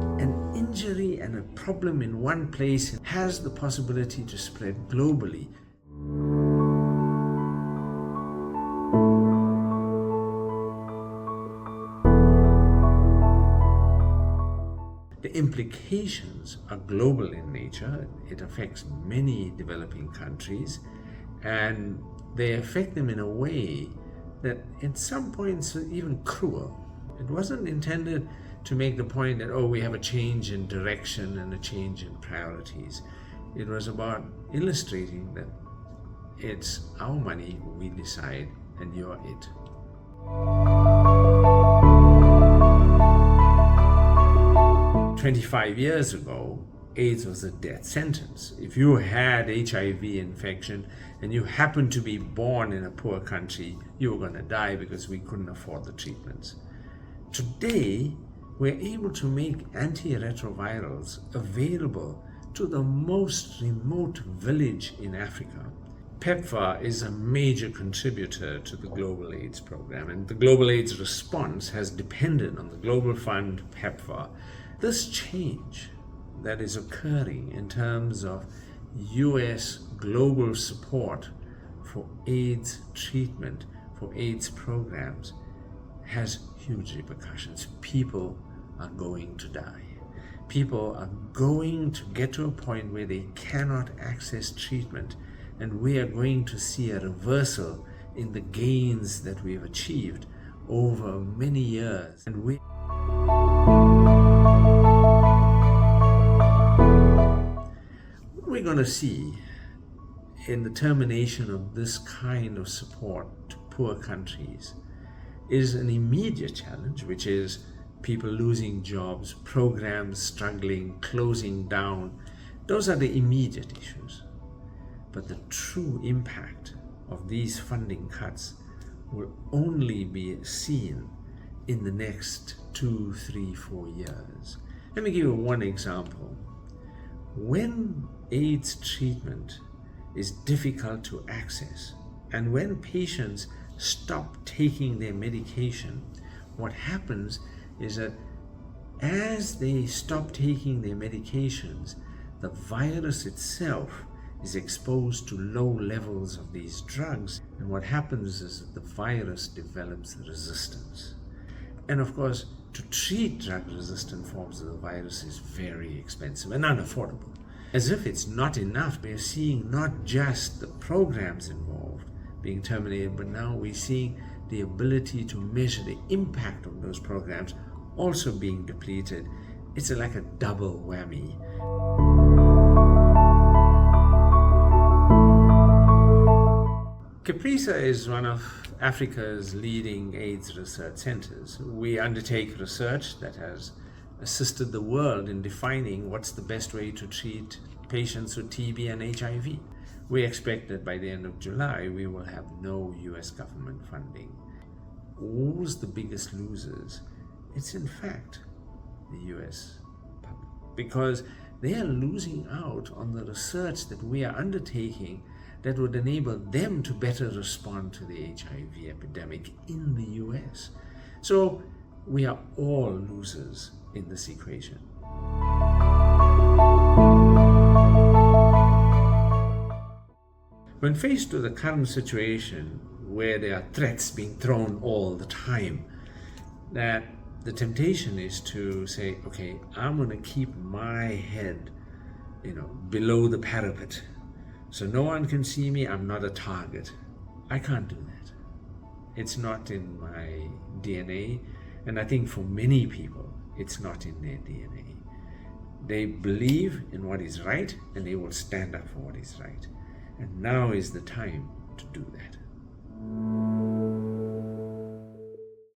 An injury and a problem in one place has the possibility to spread globally. The implications are global in nature. It affects many developing countries, and they affect them in a way that at some points are even cruel. It wasn't intended to make the point that, oh, we have a change in direction and a change in priorities. It was about illustrating that it's our money, we decide, and you're it. 25 years ago, AIDS was a death sentence. If you had HIV infection and you happened to be born in a poor country, you were going to die because we couldn't afford the treatments. Today, we're able to make antiretrovirals available to the most remote village in Africa. PEPFAR is a major contributor to the Global AIDS program, and the Global AIDS response has depended on the Global Fund PEPFAR. This change that is occurring in terms of US global support for AIDS treatment, for AIDS programs, has huge repercussions. People are going to die. People are going to get to a point where they cannot access treatment, and we are going to see a reversal in the gains that we have achieved over many years. And what we're going to see in the termination of this kind of support to poor countries is an immediate challenge, which is people losing jobs, programs struggling, closing down. Those are the immediate issues. But the true impact of these funding cuts will only be seen in the next 2, 3, 4 years. Let me give you one example. When AIDS treatment is difficult to access, and when patients stop taking their medication, what happens is that as they stop taking their medications, the virus itself is exposed to low levels of these drugs, and what happens is that the virus develops resistance. And of course, to treat drug-resistant forms of the virus is very expensive and unaffordable. As if it's not enough, we're seeing not just the programs involved being terminated, but now we're seeing the ability to measure the impact of those programs also being depleted. It's like a double whammy. CAPRISA is one of Africa's leading AIDS research centers. We undertake research that has assisted the world in defining what's the best way to treat patients with TB and HIV. We expect that by the end of July, we will have no US government funding. Who's the biggest losers? It's in fact the US public, because they are losing out on the research that we are undertaking that would enable them to better respond to the HIV epidemic in the US. So we are all losers in this equation. When faced with the current situation where there are threats being thrown all the time, that the temptation is to say, okay, I'm going to keep my head, below the parapet, so no one can see me, I'm not a target. I can't do that. It's not in my DNA, and I think for many people, it's not in their DNA. They believe in what is right, and they will stand up for what is right. And now is the time to do that.